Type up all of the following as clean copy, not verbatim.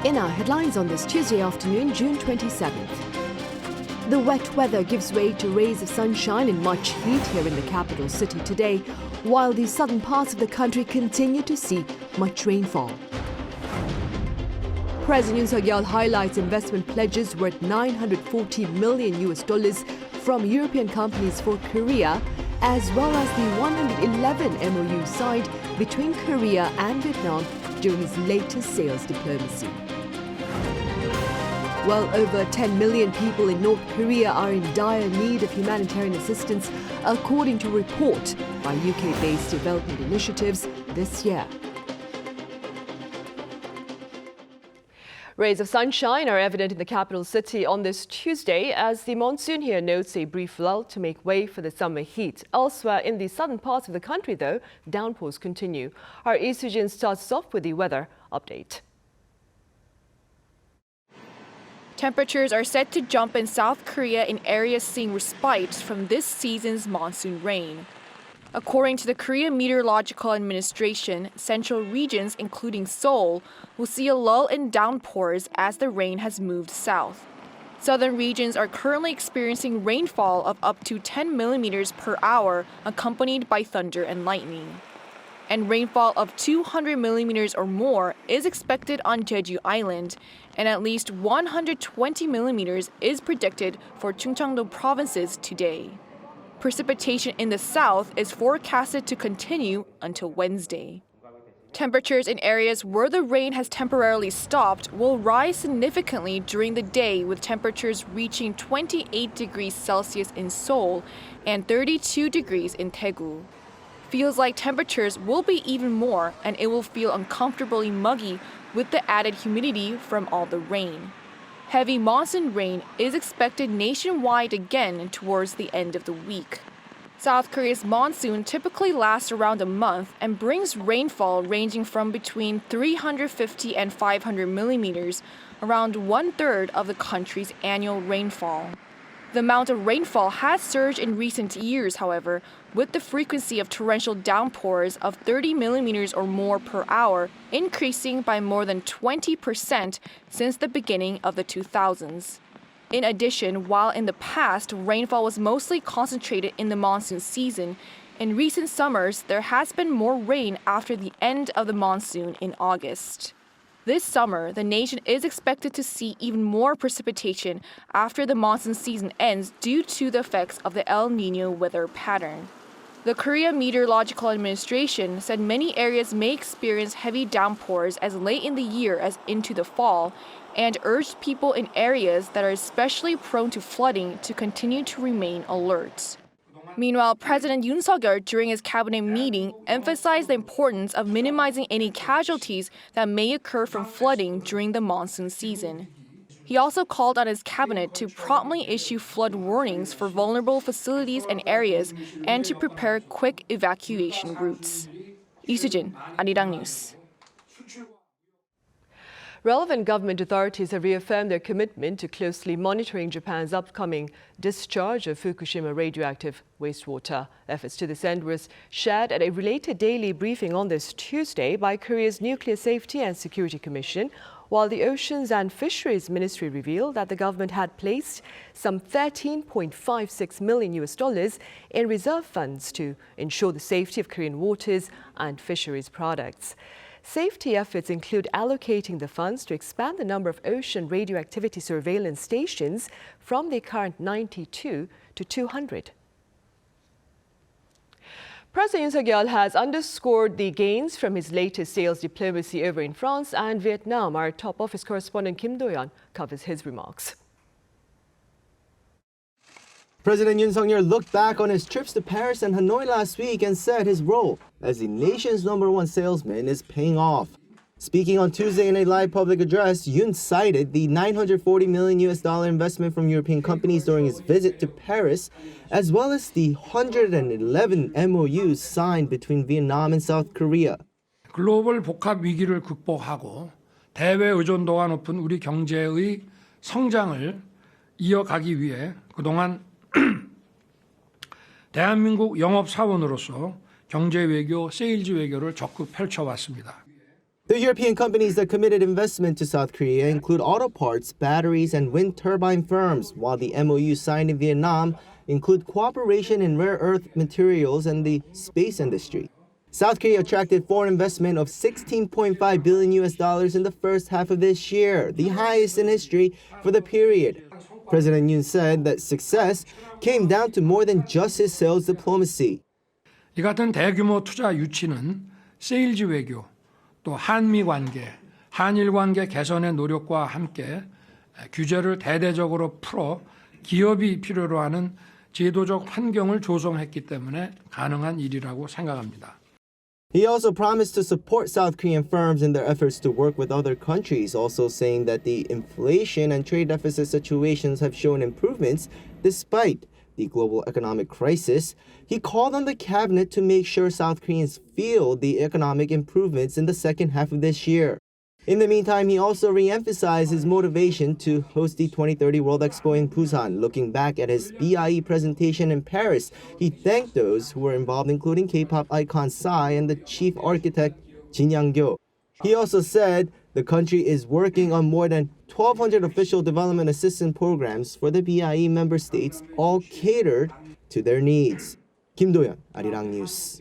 In our headlines on this Tuesday afternoon, June 27th. The wet weather gives way to rays of sunshine and much heat here in the capital city today, while the southern parts of the country continue to see much rainfall. President Yoon highlights investment pledges worth $940 million from European companies for Korea, as well as the 111 MOU signed between Korea and Vietnam during his latest sales diplomacy. Well over 10 million people in North Korea are in dire need of humanitarian assistance, according to a report by UK-based development initiatives this year. Rays of sunshine are evident in the capital city on this Tuesday as the monsoon here notes a brief lull to make way for the summer heat. Elsewhere in the southern parts of the country, though, downpours continue. Our Lee Soo-jin starts off with the weather update. Temperatures are set to jump in South Korea in areas seeing respite from this season's monsoon rain. According to the Korea Meteorological Administration, central regions, including Seoul, will see a lull in downpours as the rain has moved south. Southern regions are currently experiencing rainfall of up to 10 millimeters per hour, accompanied by thunder and lightning. And rainfall of 200 millimeters or more is expected on Jeju Island, and at least 120 millimeters is predicted for Chungcheongdo provinces today. Precipitation in the south is forecasted to continue until Wednesday. Temperatures in areas where the rain has temporarily stopped will rise significantly during the day, with temperatures reaching 28 degrees Celsius in Seoul and 32 degrees in Daegu. Feels like temperatures will be even more, and it will feel uncomfortably muggy with the added humidity from all the rain. Heavy monsoon rain is expected nationwide again towards the end of the week. South Korea's monsoon typically lasts around a month and brings rainfall ranging from between 350 and 500 millimeters, around one-third of the country's annual rainfall. The amount of rainfall has surged in recent years, however, with the frequency of torrential downpours of 30 millimeters or more per hour increasing by more than 20% since the beginning of the 2000s. In addition, while in the past rainfall was mostly concentrated in the monsoon season, in recent summers there has been more rain after the end of the monsoon in August. This summer, the nation is expected to see even more precipitation after the monsoon season ends due to the effects of the El Niño weather pattern. The Korea Meteorological Administration said many areas may experience heavy downpours as late in the year as into the fall, and urged people in areas that are especially prone to flooding to continue to remain alert. Meanwhile, President Yoon during his cabinet meeting emphasized the importance of minimizing any casualties that may occur from flooding during the monsoon season. He also called on his cabinet to promptly issue flood warnings for vulnerable facilities and areas and to prepare quick evacuation routes. Lee Soo-jin, Arirang News. Relevant government authorities have reaffirmed their commitment to closely monitoring Japan's upcoming discharge of Fukushima radioactive wastewater. Efforts to this end was shared at a related daily briefing on this Tuesday by Korea's Nuclear Safety and Security Commission, while the Oceans and Fisheries Ministry revealed that the government had placed some $13.56 million in reserve funds to ensure the safety of Korean waters and fisheries products. Safety efforts include allocating the funds to expand the number of ocean radioactivity surveillance stations from the current 92 to 200. President Yoon has underscored the gains from his latest sales diplomacy over in France and Vietnam. Our top office correspondent Kim Do-yeon covers his remarks. President Yoon looked back on his trips to Paris and Hanoi last week and said his role as the nation's #1 salesman is paying off. Speaking on Tuesday in a live public address, Yoon cited the $940 million investment from European companies during his visit to Paris, as well as the 111 MOUs signed between Vietnam and South Korea. 글로벌 복합 위기를 극복하고 대외 의존도가 높은 우리 경제의 성장을 이어가기 위해 그동안 대한민국 영업사원으로서 경제 외교, 세일즈 외교를 적극 펼쳐왔습니다. The European companies that committed investment to South Korea include auto parts, batteries, and wind turbine firms, while the MOU signed in Vietnam include cooperation in rare earth materials and the space industry. South Korea attracted foreign investment of $16.5 billion in the first half of this year, the highest in history for the period. President Yoon said that success came down to more than just his sales diplomacy. 이 같은 대규모 투자 유치는 세일즈 외교, 또 한미 관계, 한일 관계 개선의 노력과 함께 규제를 대대적으로 풀어 기업이 필요로 하는 제도적 환경을 조성했기 때문에 가능한 일이라고 생각합니다. He also promised to support South Korean firms in their efforts to work with other countries, also saying that the inflation and trade deficit situations have shown improvements despite the global economic crisis. He called on the cabinet to make sure South Koreans feel the economic improvements in the second half of this year. In the meantime, he also re-emphasized his motivation to host the 2030 World Expo in Busan. Looking back at his BIE presentation in Paris, he thanked those who were involved, including K-pop icon Psy and the chief architect Jin Yang-gyo. He also said the country is working on more than 1,200 official development assistance programs for the BIE member states, all catered to their needs. Kim Do-yeon, Arirang News.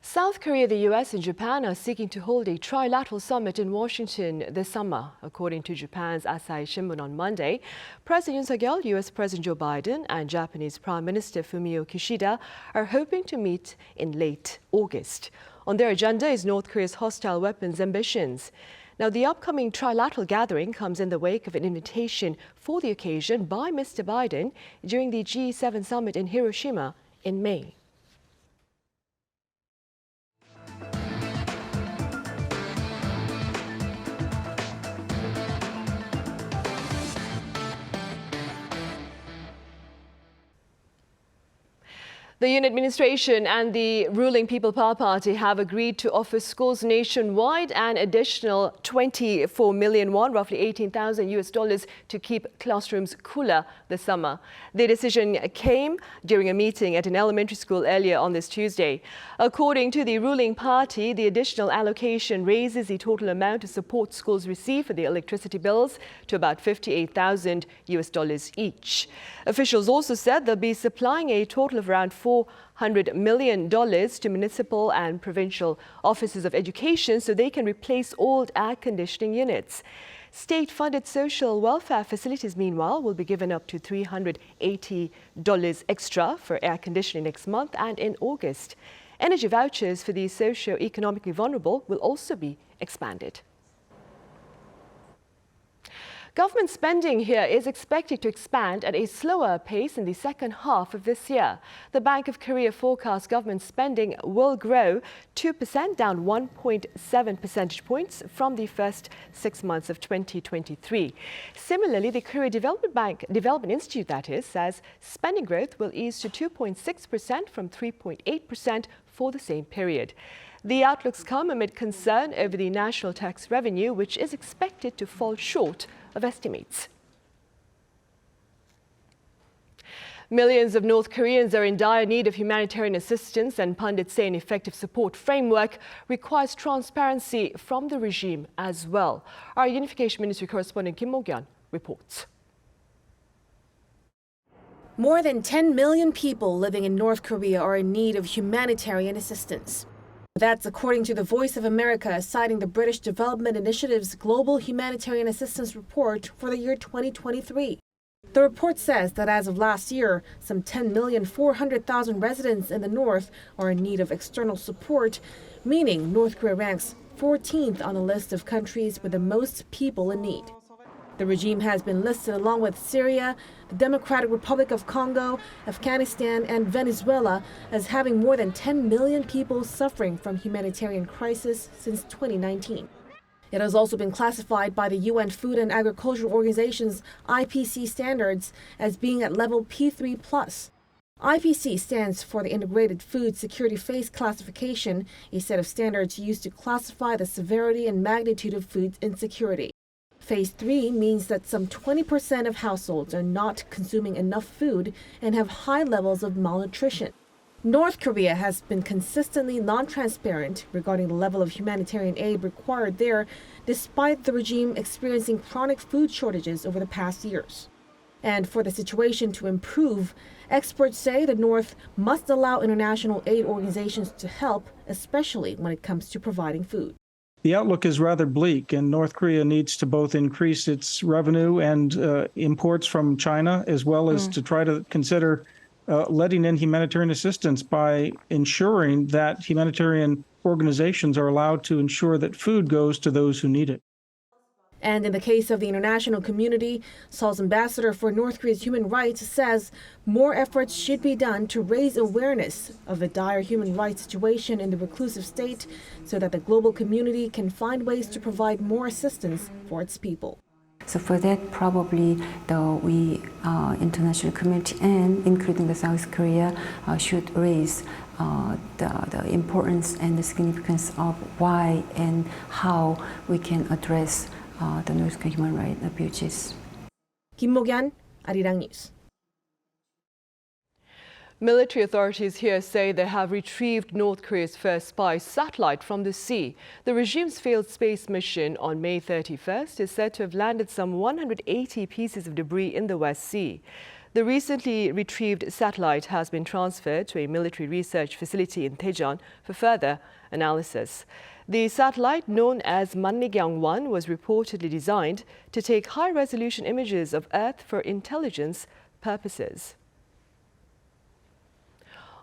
South Korea, the US, and Japan are seeking to hold a trilateral summit in Washington this summer. According to Japan's Asahi Shimbun on Monday, President Yoon Suk-yeol, US President Joe Biden, and Japanese Prime Minister Fumio Kishida are hoping to meet in late August. On their agenda is North Korea's hostile weapons ambitions. Now, the upcoming trilateral gathering comes in the wake of an invitation for the occasion by Mr. Biden during the G7 summit in Hiroshima in May. The Yoon administration and the ruling People Power Party have agreed to offer schools nationwide an additional 24 million won, roughly $18,000 to keep classrooms cooler this summer. The decision came during a meeting at an elementary school earlier on this Tuesday. According to the ruling party, the additional allocation raises the total amount of support schools receive for their electricity bills to about $58,000 each. Officials also said they'll be supplying a total of around $400 million to municipal and provincial offices of education so they can replace old air conditioning units. State-funded social welfare facilities, meanwhile, will be given up to $380 extra for air conditioning next month and in August. Energy vouchers for the socio-economically vulnerable will also be expanded. Government spending here is expected to expand at a slower pace in the second half of this year. The Bank of Korea forecasts government spending will grow 2%, down 1.7 percentage points from the first 6 months of 2023. Similarly, the Korea Development Institute, that is, says spending growth will ease to 2.6% from 3.8% for the same period. The outlooks come amid concern over the national tax revenue, which is expected to fall short of estimates. Millions of North Koreans are in dire need of humanitarian assistance, and pundits say an effective support framework requires transparency from the regime as well. Our Unification Ministry correspondent Kim Mo-gyun reports. More than 10 million people living in North Korea are in need of humanitarian assistance. That's according to the Voice of America, citing the British Development Initiative's Global Humanitarian Assistance Report for the year 2023. The report says that as of last year, some 10,400,000 residents in the north are in need of external support, meaning North Korea ranks 14th on the list of countries with the most people in need. The regime has been listed along with Syria, the Democratic Republic of Congo, Afghanistan, and Venezuela as having more than 10 million people suffering from humanitarian crisis since 2019. It has also been classified by the UN Food and Agriculture Organization's IPC standards as being at level P3+. IPC stands for the Integrated Food Security Phase Classification, a set of standards used to classify the severity and magnitude of food insecurity. Phase 3 means that some 20% of households are not consuming enough food and have high levels of malnutrition. North Korea has been consistently non-transparent regarding the level of humanitarian aid required there, despite the regime experiencing chronic food shortages over the past years. And for the situation to improve, experts say the North must allow international aid organizations to help, especially when it comes to providing food. The outlook is rather bleak, and North Korea needs to both increase its revenue and imports from China, as well as to try to consider letting in humanitarian assistance by ensuring that humanitarian organizations are allowed to ensure that food goes to those who need it. And in the case of the international community, Seoul's ambassador for North Korea's human rights says more efforts should be done to raise awareness of the dire human rights situation in the reclusive state so that the global community can find ways to provide more assistance for its people. So for that, probably we international community and including the South Korea should raise the importance and the significance of why and how we can address the North Korean human rights abuses. 김목연, Arirang News. Military authorities here say they have retrieved North Korea's first spy satellite from the sea. The regime's failed space mission on May 31st is said to have landed some 180 pieces of debris in the West Sea. The recently retrieved satellite has been transferred to a military research facility in Daejeon for further analysis. The satellite, known as Mannigyang-1, was reportedly designed to take high-resolution images of Earth for intelligence purposes.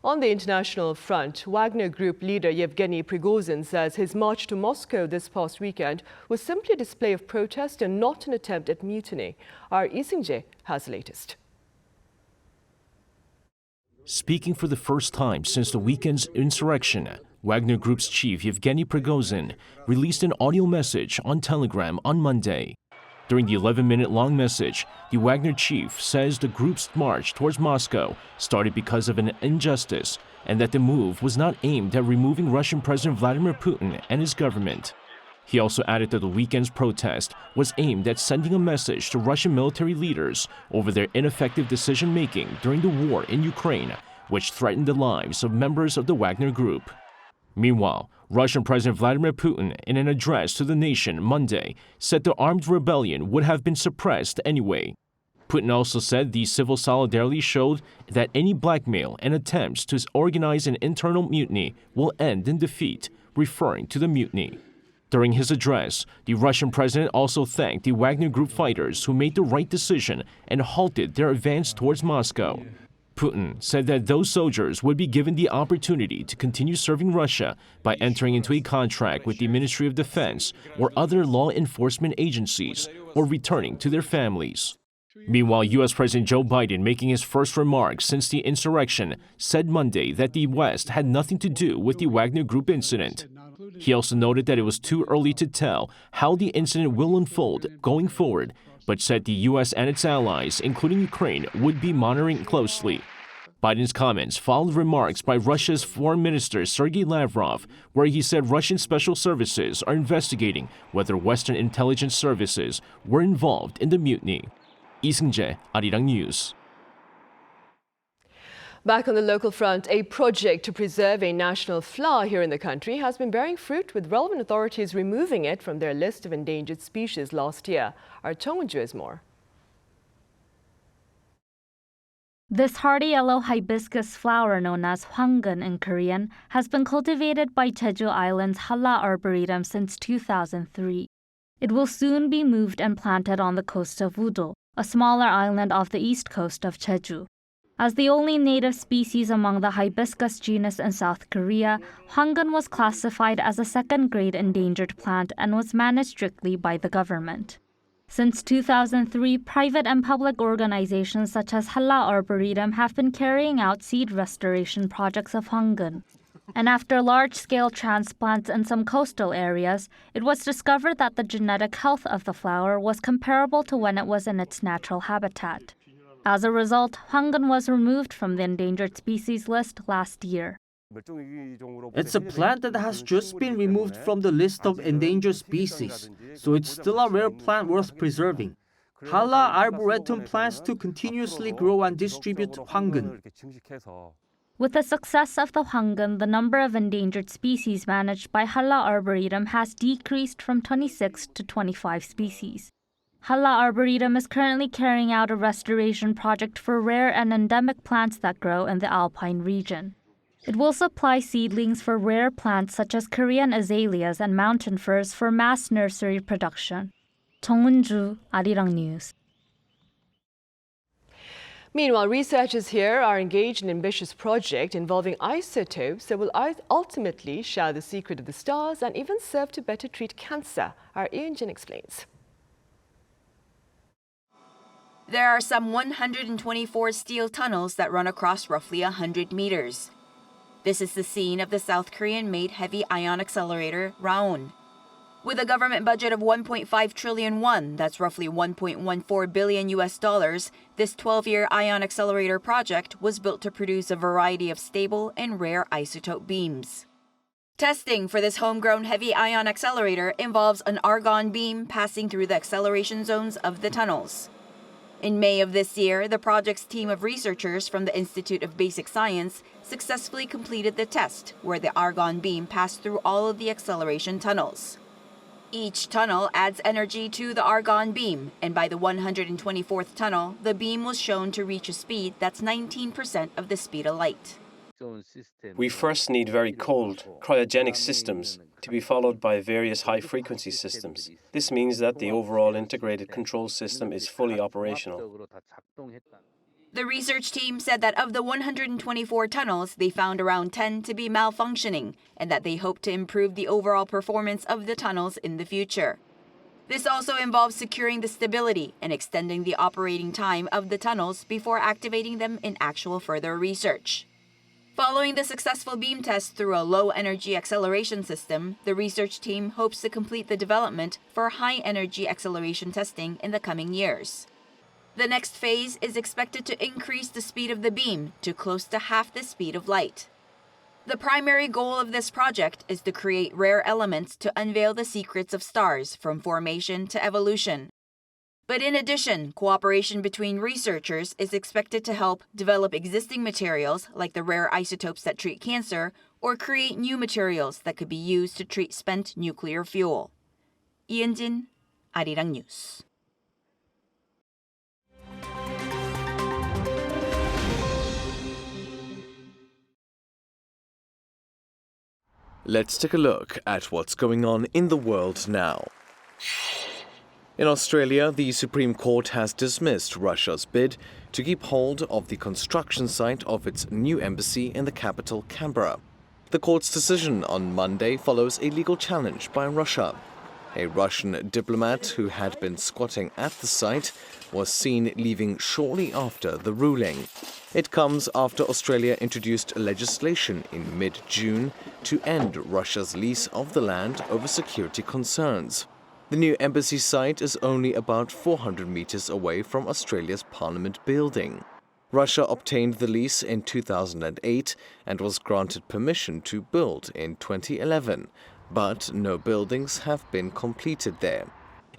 On the international front, Wagner Group leader Yevgeny Prigozhin says his march to Moscow this past weekend was simply a display of protest and not an attempt at mutiny. Our Lee Seung-jae has the latest. Speaking for the first time since the weekend's insurrection, Wagner Group's chief Yevgeny Prigozhin released an audio message on Telegram on Monday. During the 11-minute-long message, the Wagner chief says the group's march towards Moscow started because of an injustice and that the move was not aimed at removing Russian President Vladimir Putin and his government. He also added that the weekend's protest was aimed at sending a message to Russian military leaders over their ineffective decision-making during the war in Ukraine, which threatened the lives of members of the Wagner Group. Meanwhile, Russian President Vladimir Putin, in an address to the nation Monday, said the armed rebellion would have been suppressed anyway. Putin also said the civil solidarity showed that any blackmail and attempts to organize an internal mutiny will end in defeat, referring to the mutiny. During his address, the Russian president also thanked the Wagner Group fighters who made the right decision and halted their advance towards Moscow. Putin said that those soldiers would be given the opportunity to continue serving Russia by entering into a contract with the Ministry of Defense or other law enforcement agencies or returning to their families. Meanwhile, U.S. President Joe Biden, making his first remarks since the insurrection, said Monday that the West had nothing to do with the Wagner Group incident. He also noted that it was too early to tell how the incident will unfold going forward, but said the U.S. and its allies, including Ukraine, would be monitoring closely. Biden's comments followed remarks by Russia's Foreign Minister Sergei Lavrov, where he said Russian special services are investigating whether Western intelligence services were involved in the mutiny. Lee Seung-jae, Arirang News. Back on the local front, a project to preserve a national flower here in the country has been bearing fruit, with relevant authorities removing it from their list of endangered species last year. Our Chung Won-ju has more. This hardy yellow hibiscus flower, known as Hwang-geun in Korean, has been cultivated by Jeju Island's Halla Arboretum since 2003. It will soon be moved and planted on the coast of Wudol, a smaller island off the east coast of Jeju. As the only native species among the hibiscus genus in South Korea, Hwang-geun was classified as a second-grade endangered plant and was managed strictly by the government. Since 2003, private and public organizations such as Halla Arboretum have been carrying out seed restoration projects of Hwang-geun. And after large-scale transplants in some coastal areas, it was discovered that the genetic health of the flower was comparable to when it was in its natural habitat. As a result, Hwang-geun was removed from the endangered species list last year. It's a plant that has just been removed from the list of endangered species, so it's still a rare plant worth preserving. Halla Arboretum plans to continuously grow and distribute Hwang-geun. With the success of the Hwang-geun, the number of endangered species managed by Halla Arboretum has decreased from 26 to 25 species. Halla Arboretum is currently carrying out a restoration project for rare and endemic plants that grow in the alpine region. It will supply seedlings for rare plants such as Korean azaleas and mountain firs for mass nursery production. 정은주, Arirang News. Meanwhile, researchers here are engaged in an ambitious project involving isotopes that will ultimately share the secret of the stars and even serve to better treat cancer. Our Yoon explains. There are some 124 steel tunnels that run across roughly 100 meters. This is the scene of the South Korean-made heavy ion accelerator RAON. With a government budget of 1.5 trillion won, that's roughly $1.14 billion, this 12-year ion accelerator project was built to produce a variety of stable and rare isotope beams. Testing for this homegrown heavy ion accelerator involves an argon beam passing through the acceleration zones of the tunnels. In May of this year, the project's team of researchers from the Institute of Basic Science successfully completed the test, where the argon beam passed through all of the acceleration tunnels. Each tunnel adds energy to the argon beam, and by the 124th tunnel, the beam was shown to reach a speed that's 19% of the speed of light. We first need very cold, cryogenic systems, to be followed by various high-frequency systems. This means that the overall integrated control system is fully operational. The research team said that of the 124 tunnels, they found around 10 to be malfunctioning, and that they hope to improve the overall performance of the tunnels in the future. This also involves securing the stability and extending the operating time of the tunnels before activating them in actual further research. Following the successful beam test through a low-energy acceleration system, the research team hopes to complete the development for high-energy acceleration testing in the coming years. The next phase is expected to increase the speed of the beam to close to half the speed of light. The primary goal of this project is to create rare elements to unveil the secrets of stars from formation to evolution. But in addition, cooperation between researchers is expected to help develop existing materials like the rare isotopes that treat cancer, or create new materials that could be used to treat spent nuclear fuel. 이은진, Arirang News. Let's take a look at what's going on in the world now. In Australia, the Supreme Court has dismissed Russia's bid to keep hold of the construction site of its new embassy in the capital, Canberra. The court's decision on Monday follows a legal challenge by Russia. A Russian diplomat who had been squatting at the site was seen leaving shortly after the ruling. It comes after Australia introduced legislation in mid-June to end Russia's lease of the land over security concerns. The new embassy site is only about 400 meters away from Australia's Parliament building. Russia obtained the lease in 2008 and was granted permission to build in 2011, but no buildings have been completed there.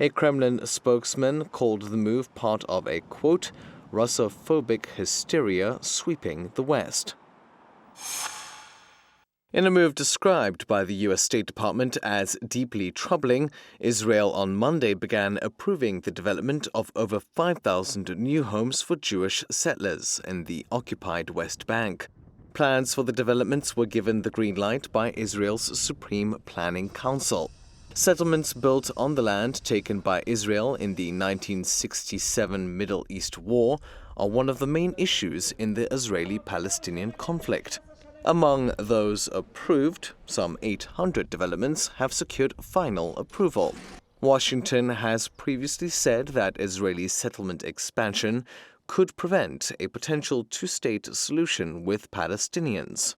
A Kremlin spokesman called the move part of a, quote, Russophobic hysteria sweeping the West. In a move described by the U.S. State Department as deeply troubling, Israel on Monday began approving the development of over 5,000 new homes for Jewish settlers in the occupied West Bank. Plans for the developments were given the green light by Israel's Supreme Planning Council. Settlements built on the land taken by Israel in the 1967 Middle East War are one of the main issues in the Israeli-Palestinian conflict. Among those approved, some 800 developments have secured final approval. Washington has previously said that Israeli settlement expansion could prevent a potential two-state solution with Palestinians.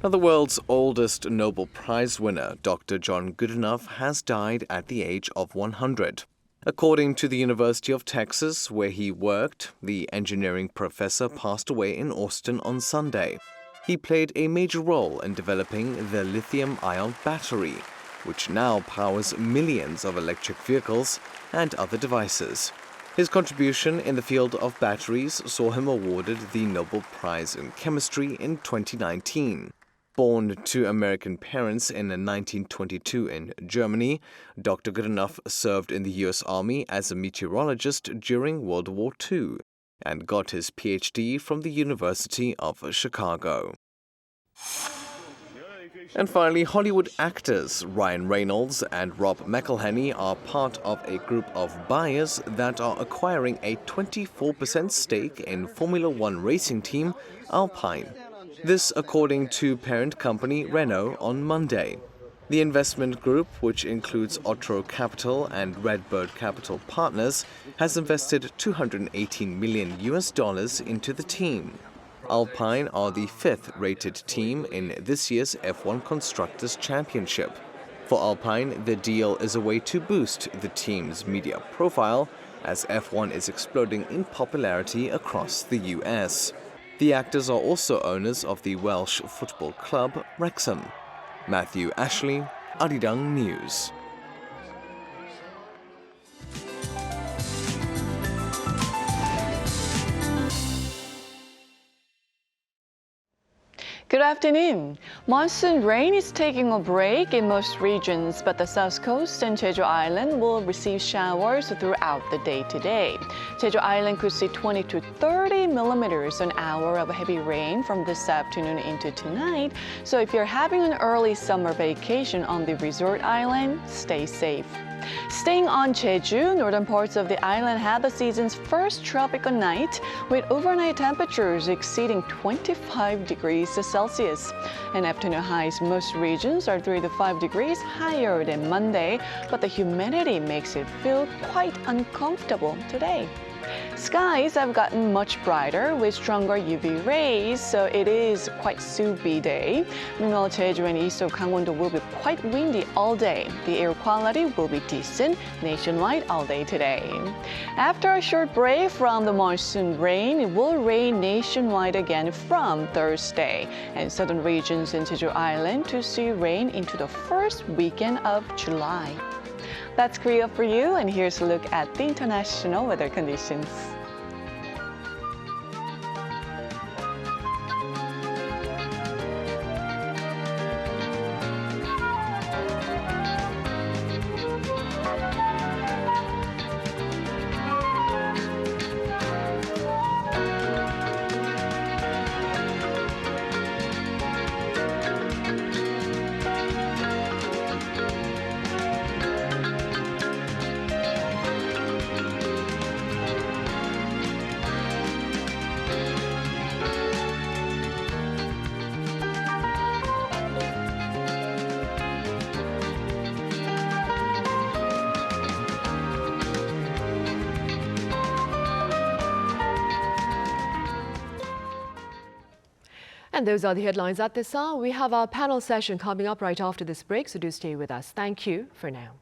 Now, the world's oldest Nobel Prize winner, Dr. John Goodenough, has died at the age of 100. According to the University of Texas, where he worked, the engineering professor passed away in Austin on Sunday. He played a major role in developing the lithium-ion battery, which now powers millions of electric vehicles and other devices. His contribution in the field of batteries saw him awarded the Nobel Prize in Chemistry in 2019. Born to American parents in 1922 in Germany, Dr. Goodenough served in the U.S. Army as a meteorologist during World War II and got his Ph.D. from the University of Chicago. And finally, Hollywood actors Ryan Reynolds and Rob McElhenney are part of a group of buyers that are acquiring a 24% stake in Formula One racing team Alpine. This according to parent company Renault on Monday. The investment group, which includes Otro Capital and Redbird Capital Partners, has invested $218 million into the team. Alpine are the 5th-rated team in this year's F1 Constructors' Championship. For Alpine, the deal is a way to boost the team's media profile, as F1 is exploding in popularity across the US. The actors are also owners of the Welsh football club Wrexham. Matthew Ashley, Arirang News. Good afternoon. Monsoon rain is taking a break in most regions, but the south coast and Jeju Island will receive showers throughout the day today. Jeju Island could see 20 to 30 millimeters an hour of heavy rain from this afternoon into tonight. So if you're having an early summer vacation on the resort island, stay safe. Staying on Jeju, northern parts of the island had the season's first tropical night, with overnight temperatures exceeding 25 degrees Celsius. And afternoon highs, most regions are 3 to 5 degrees higher than Monday, but the humidity makes it feel quite uncomfortable today. Skies have gotten much brighter with stronger UV rays, so it is quite soupy day. Meanwhile, Jeju and east of Gangwon-do will be quite windy all day. The air quality will be decent nationwide all day today. After a short break from the monsoon rain, it will rain nationwide again from Thursday, and southern regions in Jeju Island to see rain into the first weekend of July. That's Korea for you, and here's a look at the international weather conditions. And those are the headlines at this hour. We have our panel session coming up right after this break, so do stay with us. Thank you for now.